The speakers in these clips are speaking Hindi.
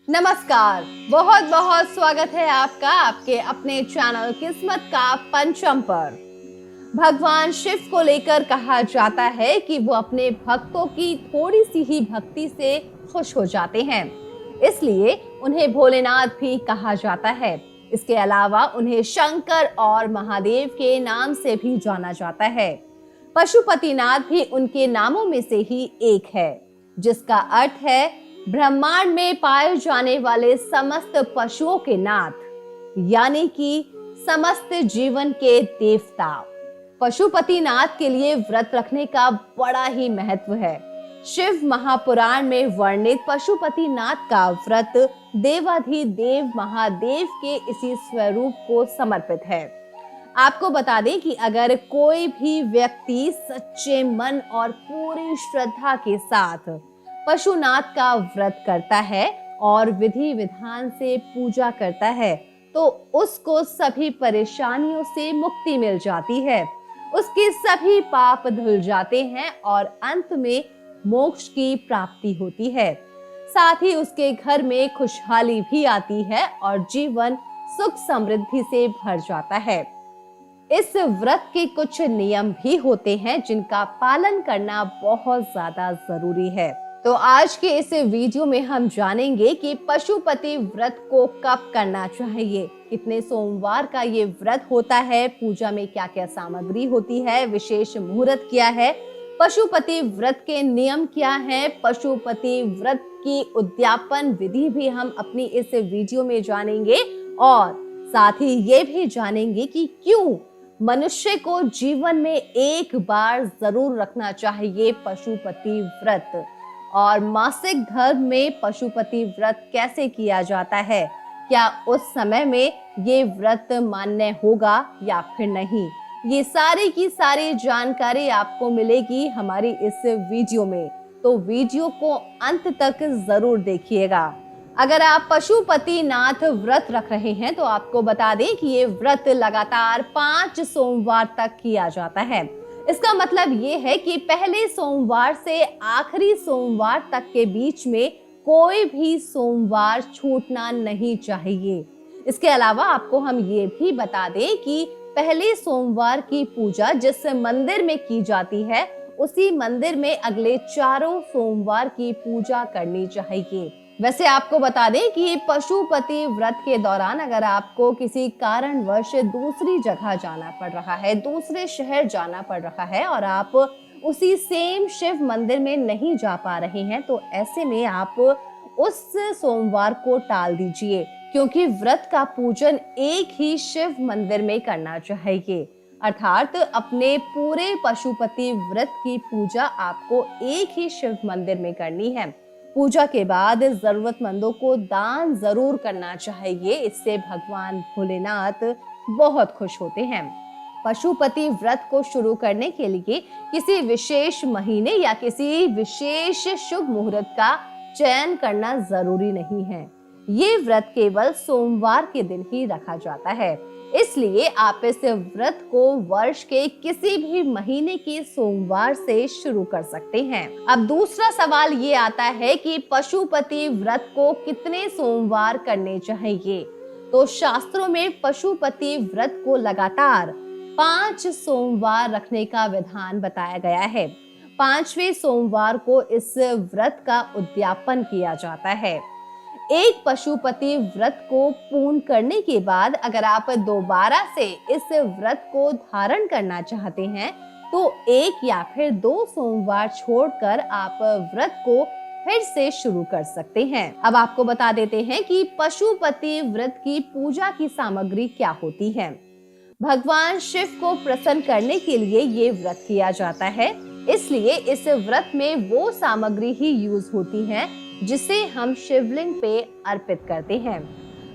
नमस्कार, बहुत बहुत स्वागत है आपका आपके अपने चैनल किस्मत का पंचम पर। भगवान शिव को लेकर कहा जाता है कि वो अपने भक्तों की थोड़ी सी ही भक्ति से खुश हो जाते हैं, इसलिए उन्हें भोलेनाथ भी कहा जाता है। इसके अलावा उन्हें शंकर और महादेव के नाम से भी जाना जाता है। पशुपतिनाथ भी उनके नामों में से ही एक है, जिसका अर्थ है ब्रह्मांड में पाए जाने वाले समस्त पशुओं के नाथ, यानी कि समस्त जीवन के देवता। पशुपतिनाथ के लिए व्रत रखने का बड़ा ही महत्व है। शिव महापुराण में वर्णित पशुपतिनाथ का व्रत देवाधिदेव महादेव के इसी स्वरूप को समर्पित है। आपको बता दें कि अगर कोई भी व्यक्ति सच्चे मन और पूरी श्रद्धा के साथ पशुनाथ का व्रत करता है और विधि विधान से पूजा करता है, तो उसको सभी परेशानियों से मुक्ति मिल जाती है, उसके सभी पाप धुल जाते हैं और अंत में मोक्ष की प्राप्ति होती है। साथ ही उसके घर में खुशहाली भी आती है और जीवन सुख समृद्धि से भर जाता है। इस व्रत के कुछ नियम भी होते हैं जिनका पालन करना बहुत ज्यादा जरूरी है। तो आज के इस वीडियो में हम जानेंगे कि पशुपति व्रत को कब करना चाहिए, कितने सोमवार का ये व्रत होता है, पूजा में क्या क्या सामग्री होती है, विशेष मुहूर्त क्या है, पशुपति व्रत के नियम क्या हैं, पशुपति व्रत की उद्यापन विधि भी हम अपनी इस वीडियो में जानेंगे और साथ ही ये भी जानेंगे कि क्यों मनुष्य को जीवन में एक बार जरूर रखना चाहिए पशुपति व्रत, और मासिक धर्म में पशुपति व्रत कैसे किया जाता है, क्या उस समय में ये व्रत मान्य होगा या फिर नहीं। ये सारी की सारी जानकारी आपको मिलेगी हमारी इस वीडियो में, तो वीडियो को अंत तक जरूर देखिएगा। अगर आप पशुपतिनाथ व्रत रख रहे हैं तो आपको बता दें कि ये व्रत लगातार 5 सोमवार तक किया जाता है। इसका मतलब ये है कि पहले सोमवार से आखिरी सोमवार तक के बीच में कोई भी सोमवार छूटना नहीं चाहिए। इसके अलावा आपको हम ये भी बता दें कि पहले सोमवार की पूजा जिस मंदिर में की जाती है, उसी मंदिर में अगले 4 सोमवार की पूजा करनी चाहिए। वैसे आपको बता दें कि पशुपति व्रत के दौरान अगर आपको किसी कारणवश दूसरी जगह जाना पड़ रहा है, दूसरे शहर जाना पड़ रहा है और आप उसी सेम शिव मंदिर में नहीं जा पा रहे हैं, तो ऐसे में आप उस सोमवार को टाल दीजिए, क्योंकि व्रत का पूजन एक ही शिव मंदिर में करना चाहिए। अर्थात अपने पूरे पशुपति व्रत की पूजा आपको एक ही शिव मंदिर में करनी है। पूजा के बाद जरूरतमंदों को दान जरूर करना चाहिए, इससे भगवान भोलेनाथ बहुत खुश होते हैं। पशुपति व्रत को शुरू करने के लिए किसी विशेष महीने या किसी विशेष शुभ मुहूर्त का चयन करना जरूरी नहीं है। ये व्रत केवल सोमवार के दिन ही रखा जाता है, इसलिए आप इस व्रत को वर्ष के किसी भी महीने के सोमवार से शुरू कर सकते हैं। अब दूसरा सवाल ये आता है कि पशुपति व्रत को कितने सोमवार करने चाहिए। तो शास्त्रों में पशुपति व्रत को लगातार 5 सोमवार रखने का विधान बताया गया है। 5वें सोमवार को इस व्रत का उद्यापन किया जाता है। एक पशुपति व्रत को पूर्ण करने के बाद अगर आप दोबारा से इस व्रत को धारण करना चाहते हैं, तो 1 या फिर 2 सोमवार छोड़कर आप व्रत को फिर से शुरू कर सकते हैं। अब आपको बता देते हैं कि पशुपति व्रत की पूजा की सामग्री क्या होती है। भगवान शिव को प्रसन्न करने के लिए ये व्रत किया जाता है, इसलिए इस व्रत में वो सामग्री ही यूज होती है जिसे हम शिवलिंग पे अर्पित करते हैं।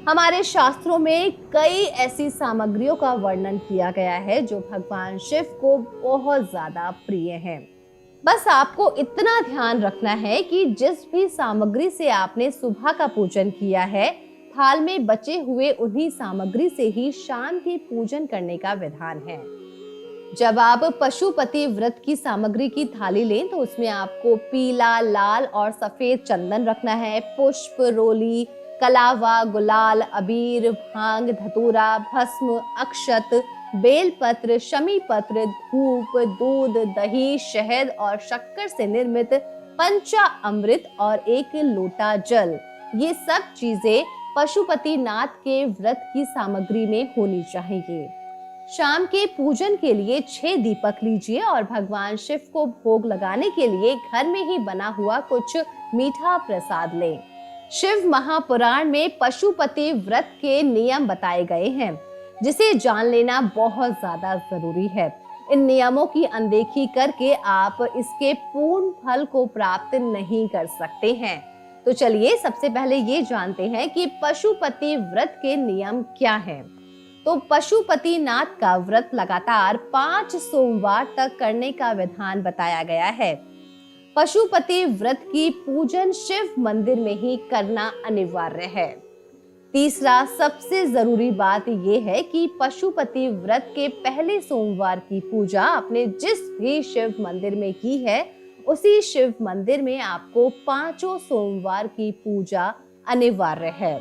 हमारे शास्त्रों में कई ऐसी सामग्रियों का वर्णन किया गया है जो भगवान शिव को बहुत ज्यादा प्रिय हैं। बस आपको इतना ध्यान रखना है कि जिस भी सामग्री से आपने सुबह का पूजन किया है, थाल में बचे हुए उन्हीं सामग्री से ही शाम के पूजन करने का विधान है। जब आप पशुपति व्रत की सामग्री की थाली लें तो उसमें आपको पीला, लाल और सफेद चंदन रखना है, पुष्प, रोली, कलावा, गुलाल, अबीर, भांग, धतूरा, भस्म, अक्षत, बेलपत्र, शमी पत्र, धूप, दूध, दही, शहद और शक्कर से निर्मित पंचा अमृत और एक लोटा जल, ये सब चीजें पशुपतिनाथ के व्रत की सामग्री में होनी चाहिए। शाम के पूजन के लिए 6 दीपक लीजिए और भगवान शिव को भोग लगाने के लिए घर में ही बना हुआ कुछ मीठा प्रसाद लें। शिव महापुराण में पशुपति व्रत के नियम बताए गए हैं, जिसे जान लेना बहुत ज्यादा जरूरी है। इन नियमों की अनदेखी करके आप इसके पूर्ण फल को प्राप्त नहीं कर सकते हैं। तो चलिए सबसे पहले ये जानते हैं कि पशुपति व्रत के नियम क्या हैं। तो पशुपतिनाथ का व्रत लगातार 5 सोमवार तक करने का विधान बताया गया है। पशुपति व्रत की पूजन शिव मंदिर में ही करना अनिवार्य है। तीसरा सबसे जरूरी बात यह है कि पशुपति व्रत के पहले सोमवार की पूजा आपने जिस भी शिव मंदिर में की है, उसी शिव मंदिर में आपको 5 सोमवार की पूजा अनिवार्य है।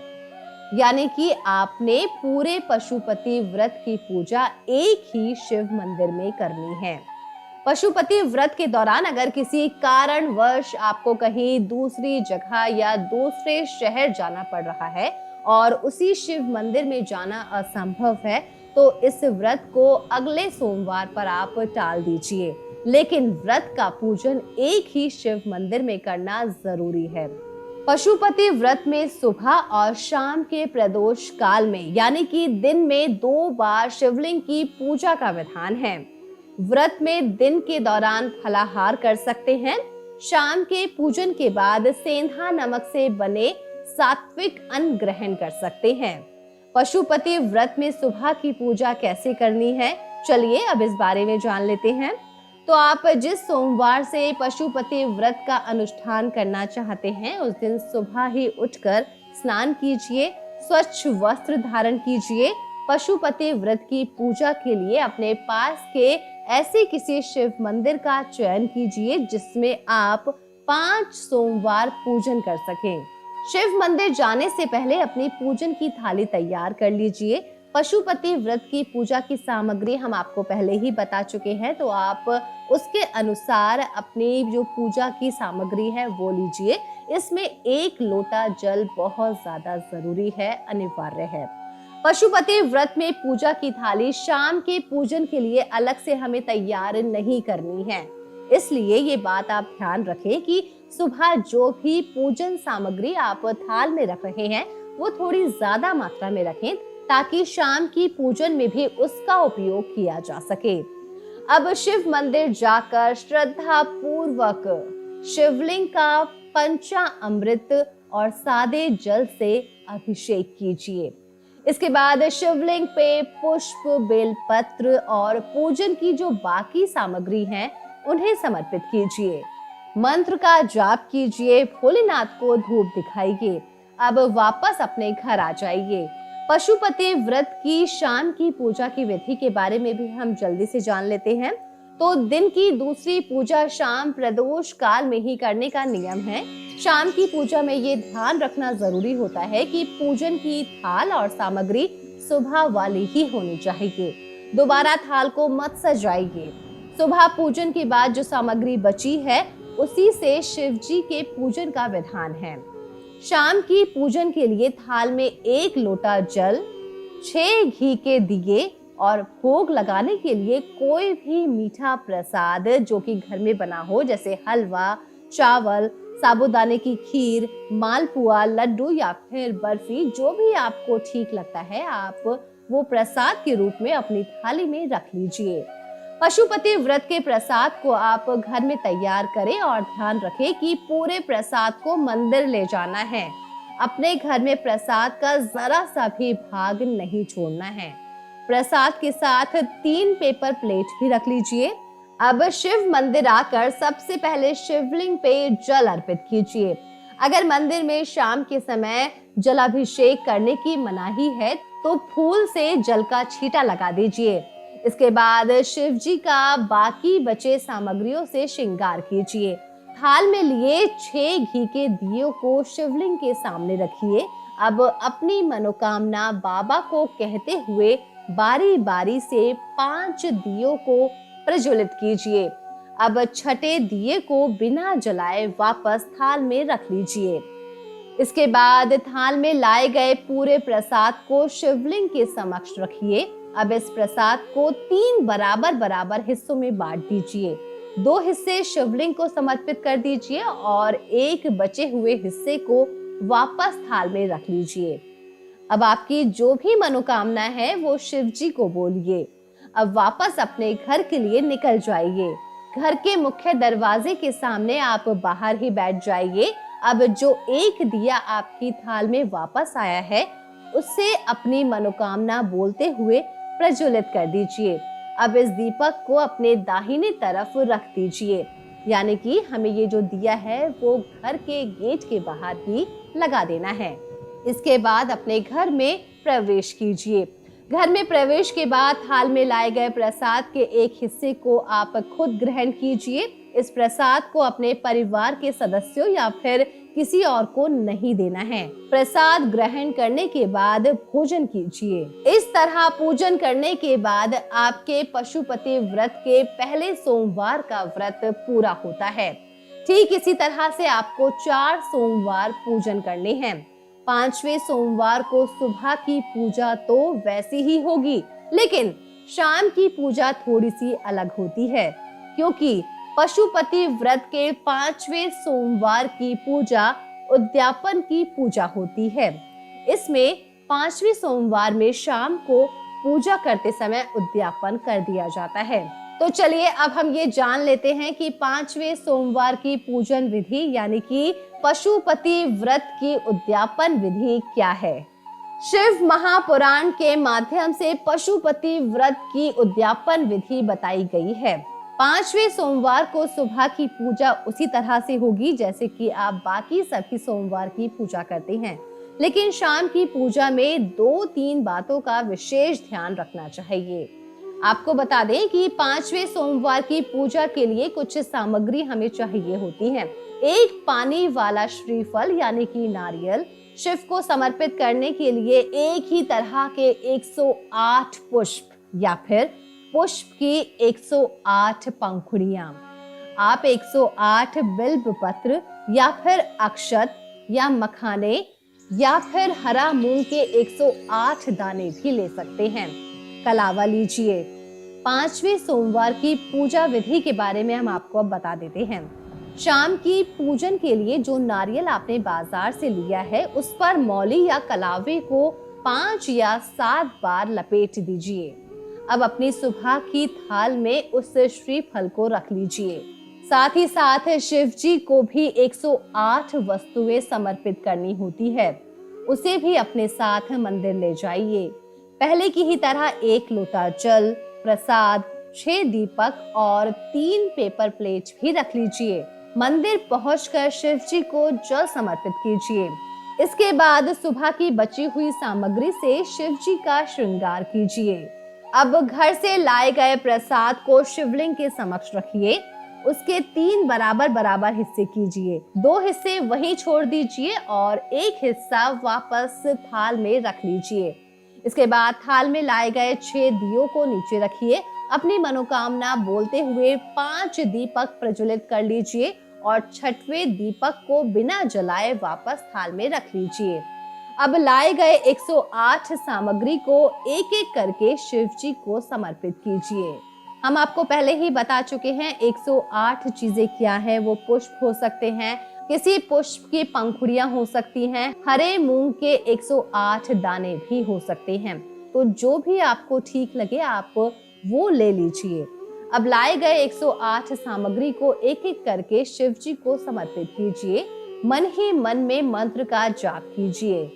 यानी कि आपने पूरे पशुपति व्रत की पूजा एक ही शिव मंदिर में करनी है। पशुपति व्रत के दौरान अगर किसी कारणवश आपको कहीं दूसरी जगह या दूसरे शहर जाना पड़ रहा है और उसी शिव मंदिर में जाना असंभव है, तो इस व्रत को अगले सोमवार पर आप टाल दीजिए। लेकिन व्रत का पूजन एक ही शिव मंदिर में करना जरूरी है। पशुपति व्रत में सुबह और शाम के प्रदोष काल में यानी कि दिन में 2 बार शिवलिंग की पूजा का विधान है। व्रत में दिन के दौरान फलाहार कर सकते हैं। शाम के पूजन के बाद सेंधा नमक से बने सात्विक अन्न ग्रहण कर सकते हैं। पशुपति व्रत में सुबह की पूजा कैसे करनी है, चलिए अब इस बारे में जान लेते हैं। तो आप जिस सोमवार से पशुपति व्रत का अनुष्ठान करना चाहते हैं, उस दिन सुबह ही उठकर स्नान कीजिए, स्वच्छ वस्त्र धारण कीजिए। पशुपति व्रत की पूजा के लिए अपने पास के ऐसे किसी शिव मंदिर का चयन कीजिए जिसमें आप 5 सोमवार पूजन कर सकें। शिव मंदिर जाने से पहले अपनी पूजन की थाली तैयार कर लीजिए। पशुपति व्रत की पूजा की सामग्री हम आपको पहले ही बता चुके हैं, तो आप उसके अनुसार अपनी जो पूजा की सामग्री है वो लीजिए। इसमें 1 लोटा जल बहुत ज्यादा जरूरी है, अनिवार्य है। पशुपति व्रत में पूजा की थाली शाम के पूजन के लिए अलग से हमें तैयार नहीं करनी है। इसलिए ये बात आप ध्यान रखें कि सुबह जो भी पूजन सामग्री आप थाल में रख रहे हैं वो थोड़ी ज्यादा मात्रा में रखें, ताकि शाम की पूजन में भी उसका उपयोग किया जा सके। अब शिव मंदिर जाकर श्रद्धा पूर्वक शिवलिंग का पंचा अमृत और सादे जल से अभिषेक कीजिए। इसके बाद शिवलिंग पे पुष्प, बेलपत्र और पूजन की जो बाकी सामग्री है उन्हें समर्पित कीजिए। मंत्र का जाप कीजिए, भोलेनाथ को धूप दिखाइए। अब वापस अपने घर आ जाइए। पशुपति व्रत की शाम की पूजा की विधि के बारे में भी हम जल्दी से जान लेते हैं। तो दिन की दूसरी पूजा शाम प्रदोष काल में ही करने का नियम है। शाम की पूजा में ये ध्यान रखना जरूरी होता है कि पूजन की थाल और सामग्री सुबह वाली ही होनी चाहिए। दोबारा थाल को मत सजाइए। सुबह पूजन के बाद जो सामग्री बची है उसी से शिव जी के पूजन का विधान है। शाम की पूजन के लिए थाल में 1 लोटा जल, 6 घी के दिए और भोग लगाने के लिए कोई भी मीठा प्रसाद जो कि घर में बना हो, जैसे हलवा, चावल, साबूदाने की खीर, मालपुआ, लड्डू या फिर बर्फी, जो भी आपको ठीक लगता है आप वो प्रसाद के रूप में अपनी थाली में रख लीजिए। पशुपति व्रत के प्रसाद को आप घर में तैयार करें और ध्यान रखें कि पूरे प्रसाद को मंदिर ले जाना है। अपने घर में प्रसाद का जरा सा भी भाग नहीं छोड़ना है। प्रसाद के साथ 3 पेपर प्लेट भी रख लीजिए। अब शिव मंदिर आकर सबसे पहले शिवलिंग पे जल अर्पित कीजिए। अगर मंदिर में शाम के समय जलाभिषेक करने की मनाही है तो फूल से जल का छींटा लगा दीजिए। इसके बाद शिव जी का बाकी बचे सामग्रियों से श्रृंगार कीजिए। थाल में लिए 6 घी के दियों को शिवलिंग के सामने रखिए। अब अपनी मनोकामना बाबा को कहते हुए बारी बारी से 5 दियों को प्रज्वलित कीजिए। अब छठे दिए को बिना जलाए वापस थाल में रख लीजिए। इसके बाद थाल में लाए गए पूरे प्रसाद को शिवलिंग के समक्ष रखिए। अब इस प्रसाद को 3 बराबर बराबर हिस्सों में बांट दीजिए। 2 हिस्से शिवलिंग को समर्पित कर दीजिए और एक बचे हुए हिस्से को वापस थाल में रख लीजिए। अब आपकी जो भी मनोकामना है वो शिव जी को बोलिए। अब वापस अपने घर के लिए निकल जाइए। घर के मुख्य दरवाजे के सामने आप बाहर ही बैठ जाइए। अब जो एक दिया आपकी थाल में वापस आया है उससे अपनी मनोकामना बोलते हुए प्रज्वलित कर दीजिए। अब इस दीपक को अपने दाहिने तरफ रख दीजिए, यानी कि हमें ये जो दिया है वो घर के गेट के बाहर ही लगा देना है। इसके बाद अपने घर में प्रवेश कीजिए। घर में प्रवेश के बाद थाल में लाए गए प्रसाद के एक हिस्से को आप खुद ग्रहण कीजिए। इस प्रसाद को अपने परिवार के सदस्यों या फिर किसी और को नहीं देना है। प्रसाद ग्रहण करने के बाद भोजन कीजिए। इस तरह पूजन करने के बाद आपके पशुपति व्रत के पहले सोमवार का व्रत पूरा होता है। ठीक इसी तरह से आपको 4 सोमवार पूजन करने हैं। 5वें सोमवार को सुबह की पूजा तो वैसी ही होगी, लेकिन शाम की पूजा थोड़ी सी अलग होती है, क्योंकि पशुपति व्रत के 5वें सोमवार की पूजा उद्यापन की पूजा होती है। इसमें 5वें सोमवार में शाम को पूजा करते समय उद्यापन कर दिया जाता है। तो चलिए अब हम ये जान लेते हैं कि 5वें सोमवार की पूजन विधि यानी कि पशुपति व्रत की उद्यापन विधि क्या है। शिव महापुराण के माध्यम से पशुपति व्रत की उद्यापन विधि बताई गई है। 5वें सोमवार को सुबह की पूजा उसी तरह से होगी जैसे कि आप बाकी सभी सोमवार की पूजा करते हैं, लेकिन शाम की पूजा में 2-3 बातों का विशेष ध्यान रखना चाहिए। आपको बता दें कि 5वें सोमवार की पूजा के लिए कुछ सामग्री हमें चाहिए होती है। एक पानी वाला श्रीफल यानी कि नारियल, शिव को समर्पित करने के लिए एक ही तरह के 108 पुष्प या फिर पुष्प की 108 पंखुड़ियां। आप 108 बिल्व पत्र या फिर अक्षत या मखाने या फिर हरा मूंग के 108 दाने भी ले सकते हैं। कलावा लीजिए। 5वें सोमवार की पूजा विधि के बारे में हम आपको अब बता देते हैं। शाम की पूजन के लिए जो नारियल आपने बाजार से लिया है उस पर मौली या कलावे को 5 या 7 बार लपेट दीजिए। अब अपनी सुबह की थाल में उस श्रीफल को रख लीजिए। साथ ही साथ शिव जी को भी 108 वस्तुएं समर्पित करनी होती है, उसे भी अपने साथ मंदिर ले जाइए। पहले की ही तरह 1 लोटा जल, प्रसाद, 6 दीपक और 3 पेपर प्लेट भी रख लीजिए। मंदिर पहुंचकर शिव जी को जल समर्पित कीजिए। इसके बाद सुबह की बची हुई सामग्री से शिव जी का श्रृंगार कीजिए। अब घर से लाए गए प्रसाद को शिवलिंग के समक्ष रखिए। उसके 3 बराबर बराबर हिस्से कीजिए। 2 हिस्से वहीं छोड़ दीजिए और 1 हिस्सा वापस थाल में रख लीजिए। इसके बाद थाल में लाए गए 6 दियों को नीचे रखिए। अपनी मनोकामना बोलते हुए 5 दीपक प्रज्वलित कर लीजिए और 6वें दीपक को बिना जलाए वापस थाल में रख लीजिए। अब लाए गए 108 सामग्री को एक एक करके शिव जी को समर्पित कीजिए। हम आपको पहले ही बता चुके हैं 108 चीजें क्या है। वो पुष्प हो सकते हैं, किसी पुष्प की पंखुड़ियां हो सकती हैं, हरे मूंग के 108 दाने भी हो सकते हैं। तो जो भी आपको ठीक लगे आप वो ले लीजिए। अब लाए गए 108 सामग्री को एक एक करके शिव जी को समर्पित कीजिए। मन ही मन में मंत्र का जाप कीजिए।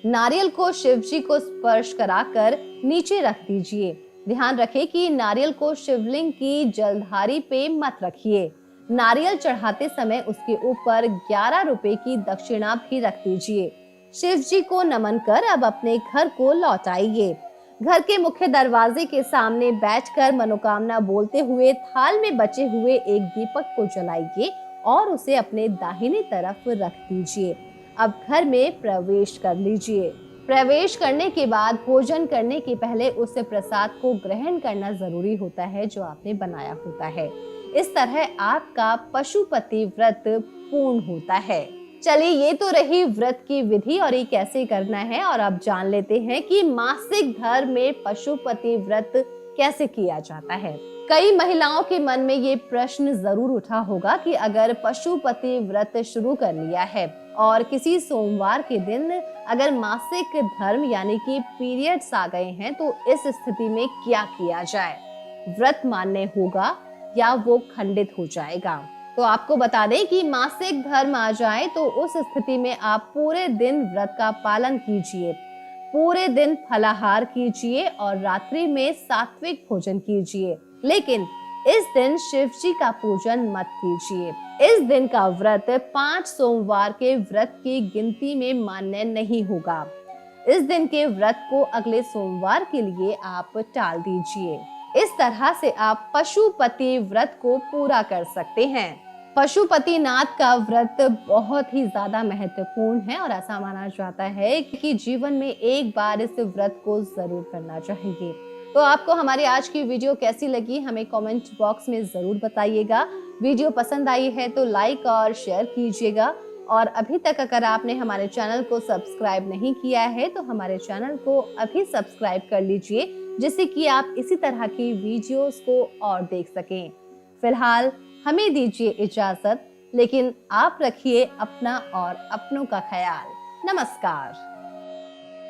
नारियल को शिव जी को स्पर्श कराकर नीचे रख दीजिए। ध्यान रखें कि नारियल को शिवलिंग की जलधारी पे मत रखिए। नारियल चढ़ाते समय उसके ऊपर 11 रुपए की दक्षिणा भी रख दीजिए। शिव जी को नमन कर अब अपने घर को लौट आइए। घर के मुख्य दरवाजे के सामने बैठकर मनोकामना बोलते हुए थाल में बचे हुए एक दीपक को जलाइए और उसे अपने दाहिने तरफ रख दीजिए। अब घर में प्रवेश कर लीजिए। प्रवेश करने के बाद भोजन करने के पहले उस प्रसाद को ग्रहण करना जरूरी होता है जो आपने बनाया होता है। इस तरह आपका पशुपति व्रत पूर्ण होता है। चलिए, ये तो रही व्रत की विधि और ये कैसे करना है, और अब जान लेते हैं कि मासिक धर्म में पशुपति व्रत कैसे किया जाता है। कई महिलाओं के मन में ये प्रश्न जरूर उठा होगा कि अगर पशुपति व्रत शुरू कर लिया है और किसी सोमवार के दिन अगर मासिक धर्म यानी कि पीरियड्स आ गए हैं तो इस स्थिति में क्या किया जाए, व्रत मान्य होगा या वो खंडित हो जाएगा। तो आपको बता दें कि मासिक धर्म आ जाए तो उस स्थिति में आप पूरे दिन व्रत का पालन कीजिए, पूरे दिन फलाहार कीजिए और रात्रि में सात्विक भोजन कीजिए, लेकिन इस दिन शिव जी का पूजन मत कीजिए। इस दिन का व्रत 5 सोमवार के व्रत की गिनती में मान्य नहीं होगा। इस दिन के व्रत को अगले सोमवार के लिए आप टाल दीजिए। इस तरह से आप पशुपति व्रत को पूरा कर सकते हैं। पशुपति नाथ का व्रत बहुत ही ज्यादा महत्वपूर्ण है और ऐसा माना जाता है कि जीवन में एक बार इस व्रत को जरूर करना चाहिए। तो आपको हमारी आज की वीडियो कैसी लगी हमें कमेंट बॉक्स में जरूर बताइएगा। वीडियो पसंद आई है तो लाइक और शेयर कीजिएगा, और अभी तक अगर आपने हमारे चैनल को सब्सक्राइब नहीं किया है तो हमारे चैनल को अभी सब्सक्राइब कर लीजिए, जिससे कि आप इसी तरह की वीडियोस को और देख सकें। फिलहाल हमें दीजिए इजाजत, लेकिन आप रखिए अपना और अपनों का ख्याल। नमस्कार।